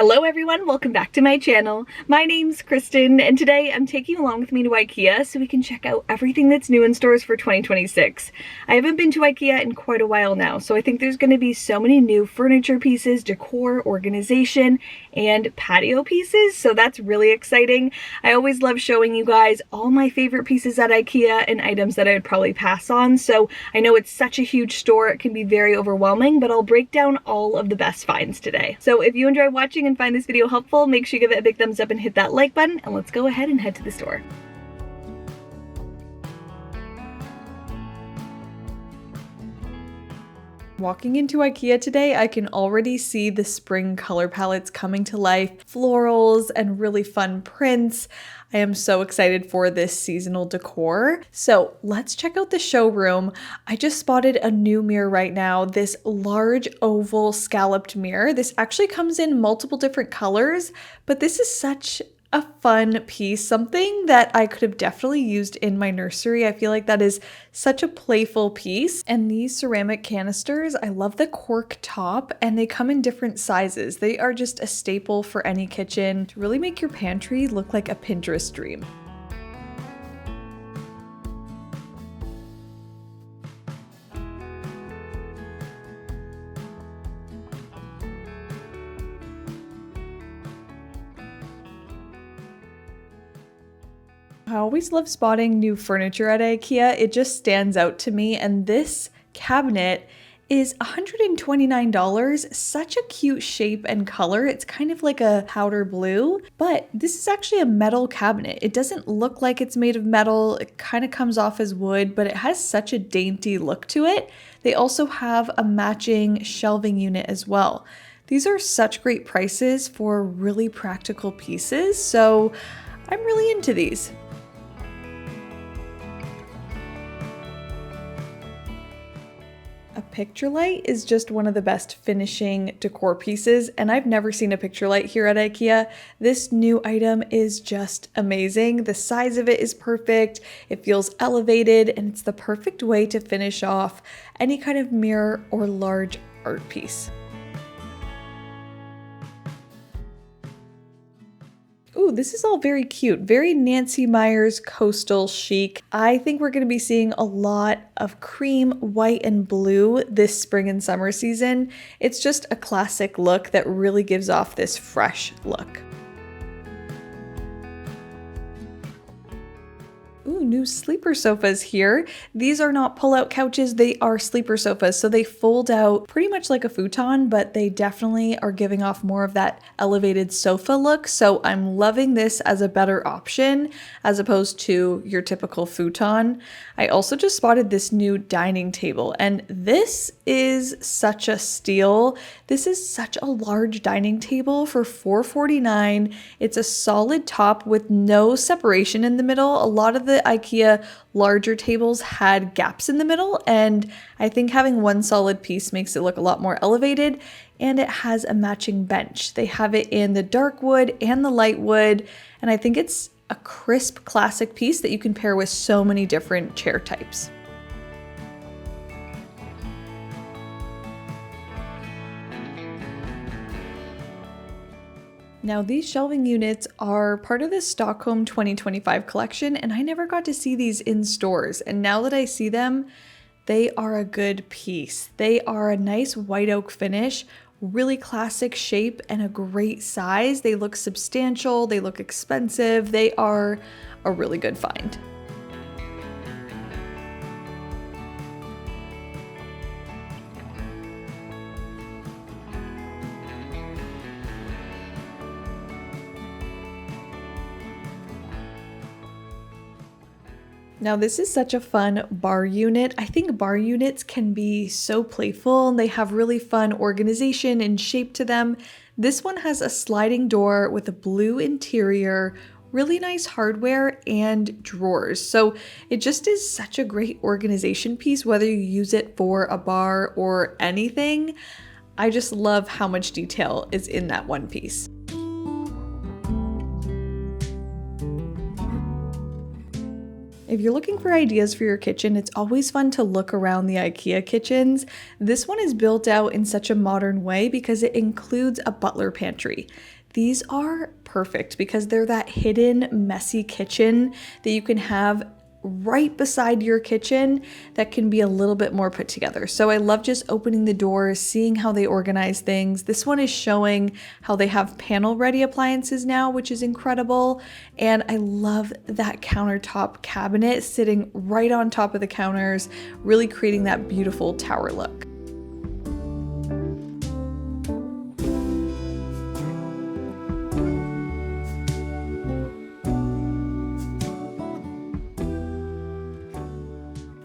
Hello everyone, welcome back to my channel. My name's Kristen and today I'm taking you along with me to Ikea so we can check out everything that's new in stores for 2026. I haven't been to Ikea in quite a while now, so I think there's going to be so many new furniture pieces, decor, organization, and patio pieces, so that's really exciting. I always love showing you guys all my favorite pieces at Ikea and items that I would probably pass on, so I know it's such a huge store, it can be very overwhelming, but I'll break down all of the best finds today. So if you enjoy watching and find this video helpful, make sure you give it a big thumbs up and hit that like button, and let's go ahead and head to the store. Walking into Ikea today, I can already see the spring color palettes coming to life, florals and really fun prints. I am so excited for this seasonal decor. So let's check out the showroom. I just spotted a new mirror right now, this large oval scalloped mirror. This actually comes in multiple different colors, but this is such a fun piece, something that I could have definitely used in my nursery. I feel like that is such a playful piece. And these ceramic canisters, I love the cork top and they come in different sizes. They are just a staple for any kitchen to really make your pantry look like a Pinterest dream. I always love spotting new furniture at Ikea. It just stands out to me, and this cabinet is $129. Such a cute shape and color. It's kind of like a powder blue, but this is actually a metal cabinet. It doesn't look like it's made of metal. It kind of comes off as wood, but it has such a dainty look to it. They also have a matching shelving unit as well. These are such great prices for really practical pieces, so I'm really into these. A picture light is just one of the best finishing decor pieces, and I've never seen a picture light here at Ikea. This new item is just amazing. The size of it is perfect, it feels elevated, and it's the perfect way to finish off any kind of mirror or large art piece. Ooh, this is all very cute, very Nancy Meyers coastal chic. I think we're going to be seeing a lot of cream, white, and blue this spring and summer season. It's just a classic look that really gives off this fresh look. Ooh, new sleeper sofas here. These are not pull-out couches, they are sleeper sofas, so they fold out pretty much like a futon, but they definitely are giving off more of that elevated sofa look, so I'm loving this as a better option as opposed to your typical futon. I also just spotted this new dining table, and this is such a steal. This is such a large dining table for $449. It's a solid top with no separation in the middle. A lot of the Ikea larger tables had gaps in the middle, and I think having one solid piece makes it look a lot more elevated, and it has a matching bench. They have it in the dark wood and the light wood, and I think it's a crisp classic piece that you can pair with so many different chair types. Now these shelving units are part of the Stockholm 2025 collection, and I never got to see these in stores, and now that I see them, they are a good piece. They are a nice white oak finish, really classic shape, and a great size. They look substantial, they look expensive, they are a really good find. Now this is such a fun bar unit. I think bar units can be so playful and they have really fun organization and shape to them. This one has a sliding door with a blue interior, really nice hardware, and drawers. So it just is such a great organization piece, whether you use it for a bar or anything. I just love how much detail is in that one piece. If you're looking for ideas for your kitchen, it's always fun to look around the IKEA kitchens. This one is built out in such a modern way because it includes a butler pantry. These are perfect because they're that hidden, messy kitchen that you can have right beside your kitchen that can be a little bit more put together. So I love just opening the doors, seeing how they organize things. This one is showing how they have panel ready appliances now, which is incredible. And I love that countertop cabinet sitting right on top of the counters, really creating that beautiful tower look.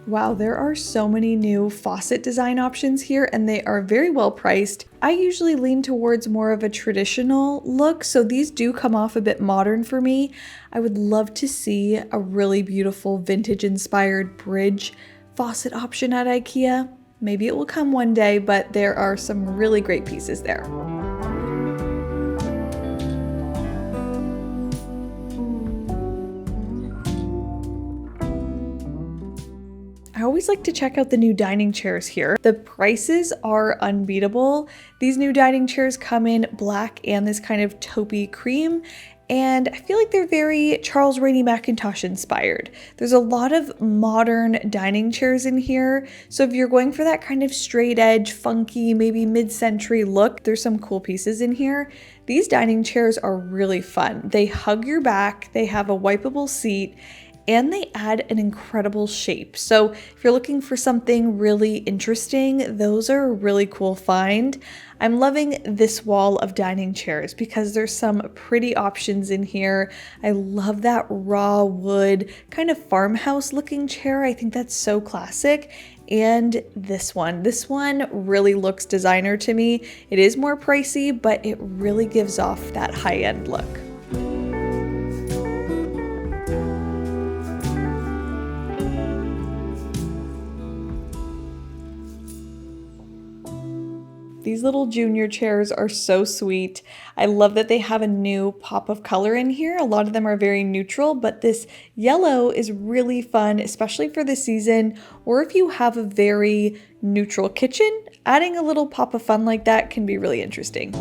Wow, there are so many new faucet design options here and they are very well priced. I usually lean towards more of a traditional look, so these do come off a bit modern for me. I would love to see a really beautiful vintage inspired bridge faucet option at IKEA. Maybe it will come one day, but there are some really great pieces there. I always like to check out the new dining chairs here. The prices are unbeatable. These new dining chairs come in black and this kind of taupey cream, and I feel like they're very Charles Rainey Mackintosh inspired. There's a lot of modern dining chairs in here, so if you're going for that kind of straight edge, funky, maybe mid-century look, there's some cool pieces in here. These dining chairs are really fun. They hug your back, they have a wipeable seat, and they add an incredible shape. So if you're looking for something really interesting, those are a really cool find. I'm loving this wall of dining chairs because there's some pretty options in here. I love that raw wood, kind of farmhouse looking chair. I think that's so classic. And this one really looks designer to me. It is more pricey, but it really gives off that high-end look. These little junior chairs are so sweet. I love that they have a new pop of color in here. A lot of them are very neutral, but this yellow is really fun, especially for the season, or if you have a very neutral kitchen, adding a little pop of fun like that can be really interesting.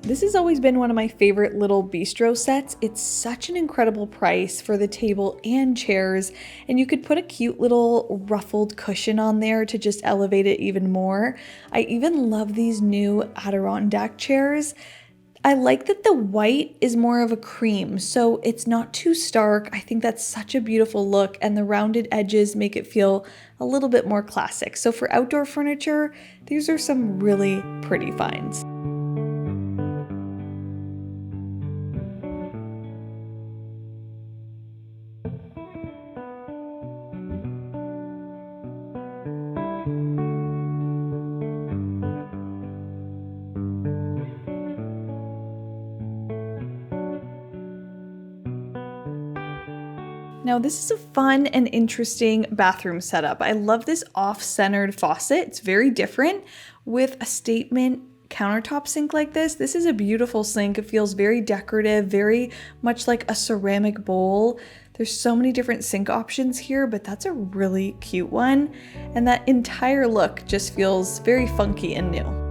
This has always been one of my favorite little bistro sets. It's such an incredible price for the table and chairs, and you could put a cute little ruffled cushion on there to just elevate it even more. I even love these new Adirondack chairs. I like that the white is more of a cream, so it's not too stark. I think that's such a beautiful look, and the rounded edges make it feel a little bit more classic. So for outdoor furniture, these are some really pretty finds. Now this is a fun and interesting bathroom setup. I love this off-centered faucet. It's very different with a statement countertop sink like this. This is a beautiful sink. It feels very decorative, very much like a ceramic bowl. There's so many different sink options here, but that's a really cute one. And that entire look just feels very funky and new.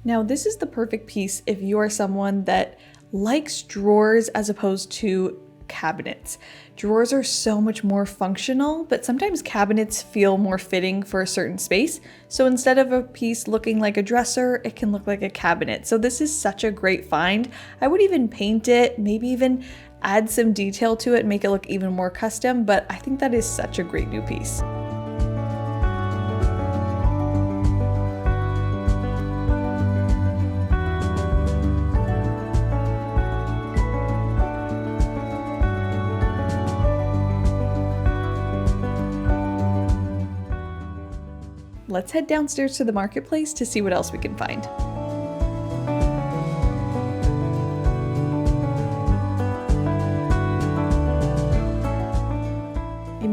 Now, this is the perfect piece if you are someone that likes drawers as opposed to cabinets. Drawers are so much more functional, but sometimes cabinets feel more fitting for a certain space. So instead of a piece looking like a dresser, it can look like a cabinet. So this is such a great find. I would even paint it, maybe even add some detail to it, make it look even more custom, but I think that is such a great new piece. Let's head downstairs to the marketplace to see what else we can find.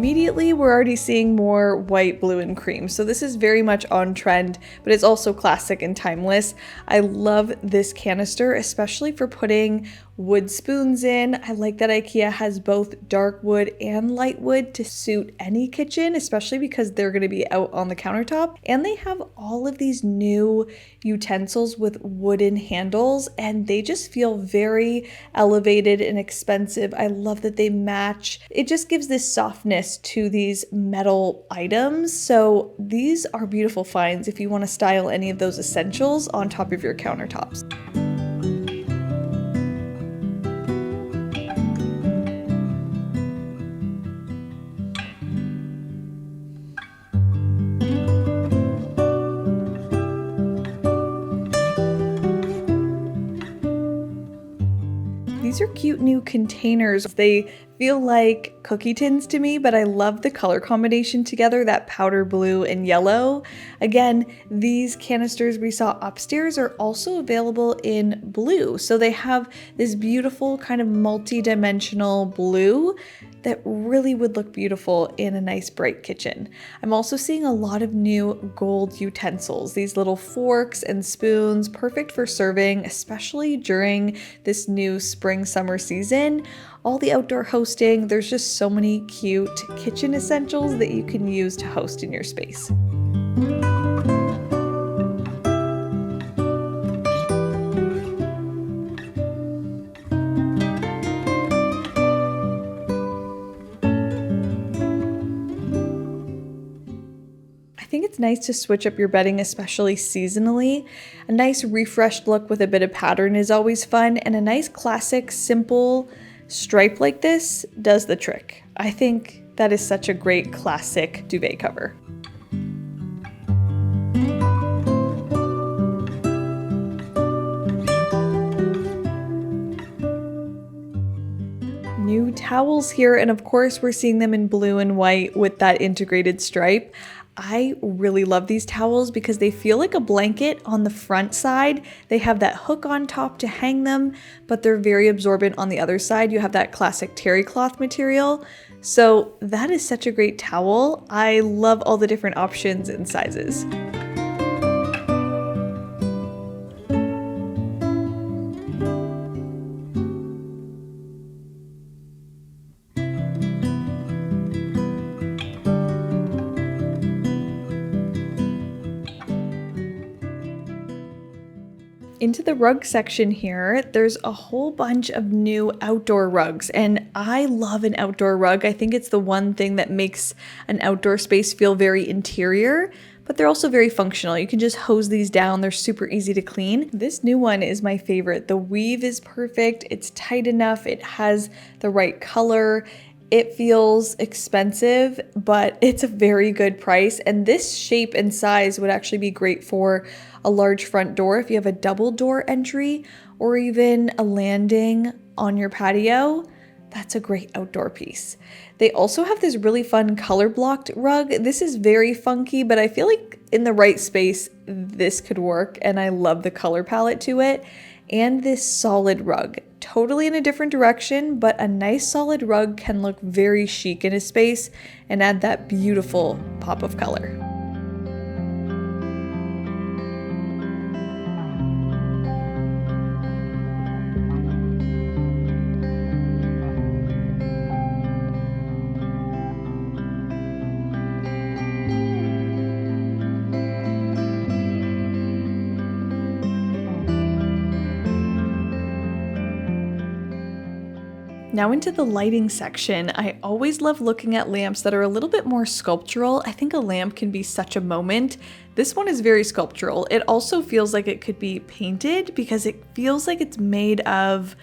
immediately we're already seeing more white, blue, and cream. So this is very much on trend, but it's also classic and timeless. I love this canister, especially for putting wood spoons in. I like that Ikea has both dark wood and light wood to suit any kitchen, especially because they're going to be out on the countertop. And they have all of these new utensils with wooden handles, and they just feel very elevated and expensive. I love that they match. It just gives this softness to these metal items. So these are beautiful finds if you want to style any of those essentials on top of your countertops. These are cute new containers. They feel like cookie tins to me, but I love the color combination together, that powder blue and yellow. Again, these canisters we saw upstairs are also available in blue. So they have this beautiful kind of multi-dimensional blue that really would look beautiful in a nice bright kitchen. I'm also seeing a lot of new gold utensils, these little forks and spoons, perfect for serving, especially during this new spring-summer season. All the outdoor hosting, there's just so many cute kitchen essentials that you can use to host in your space. I think it's nice to switch up your bedding, especially seasonally. A nice refreshed look with a bit of pattern is always fun, and a nice classic simple stripe like this does the trick. I think that is such a great classic duvet cover. New towels here, and of course we're seeing them in blue and white with that integrated stripe. I really love these towels because they feel like a blanket on the front side. They have that hook on top to hang them, but they're very absorbent on the other side. You have that classic terry cloth material. So that is such a great towel. I love all the different options and sizes. Into the rug section here, there's a whole bunch of new outdoor rugs, and I love an outdoor rug. I think it's the one thing that makes an outdoor space feel very interior, but they're also very functional. You can just hose these down. They're super easy to clean. This new one is my favorite. The weave is perfect. It's tight enough. It has the right color. It feels expensive, but it's a very good price. And this shape and size would actually be great for a large front door if you have a double door entry or even a landing on your patio. That's a great outdoor piece. They also have this really fun color blocked rug. This is very funky, but I feel like in the right space, this could work. And I love the color palette to it. And this solid rug, totally in a different direction, but a nice solid rug can look very chic in a space and add that beautiful pop of color. Now into the lighting section. I always love looking at lamps that are a little bit more sculptural. I think a lamp can be such a moment. This one is very sculptural. It also feels like it could be painted because it feels like it's made of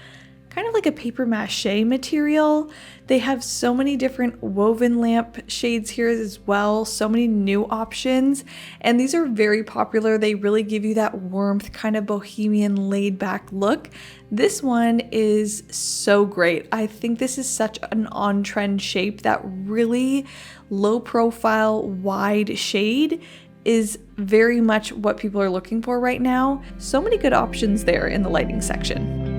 kind of like a paper mache material. They have so many different woven lamp shades here as well, so many new options, and these are very popular. They really give you that warmth, kind of bohemian laid back look. This one is so great. I think this is such an on-trend shape. That really low profile, wide shade is very much what people are looking for right now. So many good options there in the lighting section.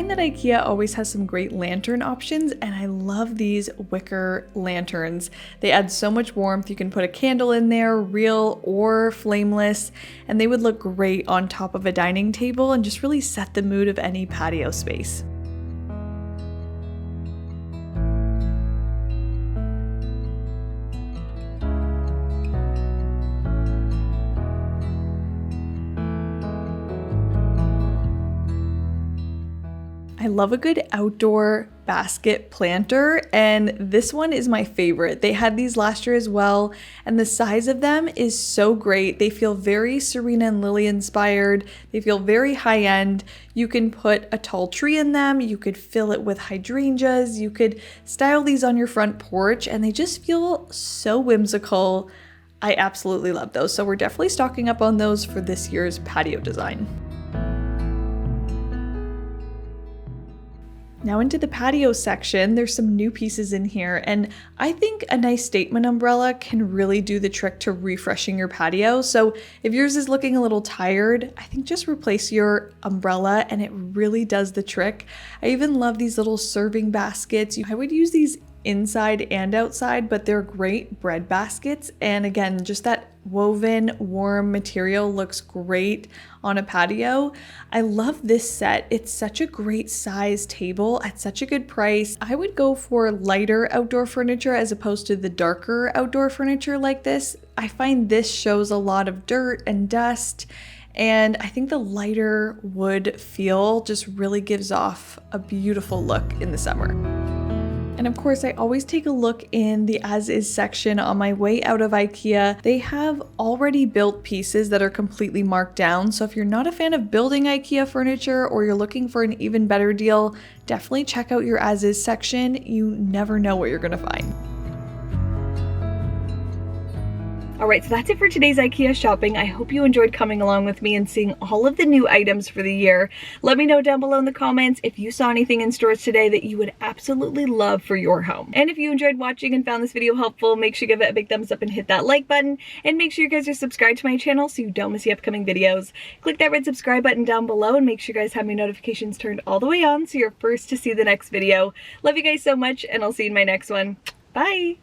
find that IKEA always has some great lantern options, and I love these wicker lanterns. They add so much warmth. You can put a candle in there, real or flameless, and they would look great on top of a dining table and just really set the mood of any patio space. I love a good outdoor basket planter, and this one is my favorite. They had these last year as well, and the size of them is so great. They feel very Serena and Lily inspired. They feel very high end. You can put a tall tree in them. You could fill it with hydrangeas. You could style these on your front porch, and they just feel so whimsical. I absolutely love those. So we're definitely stocking up on those for this year's patio design. Now into the patio section, there's some new pieces in here, and I think a nice statement umbrella can really do the trick to refreshing your patio. So if yours is looking a little tired, I think just replace your umbrella and it really does the trick. I even love these little serving baskets. I would use these inside and outside, but they're great bread baskets. And again, just that woven warm material looks great on a patio. I love this set. It's such a great size table at such a good price. I would go for lighter outdoor furniture as opposed to the darker outdoor furniture like this. I find this shows a lot of dirt and dust, and I think the lighter wood feel just really gives off a beautiful look in the summer. And of course, I always take a look in the as-is section on my way out of IKEA. They have already built pieces that are completely marked down. So if you're not a fan of building IKEA furniture or you're looking for an even better deal, definitely check out your as-is section. You never know what you're gonna find. Alright, so that's it for today's IKEA shopping. I hope you enjoyed coming along with me and seeing all of the new items for the year. Let me know down below in the comments if you saw anything in stores today that you would absolutely love for your home. And if you enjoyed watching and found this video helpful, make sure you give it a big thumbs up and hit that like button. And make sure you guys are subscribed to my channel so you don't miss the upcoming videos. Click that red subscribe button down below and make sure you guys have my notifications turned all the way on so you're first to see the next video. Love you guys so much, and I'll see you in my next one. Bye!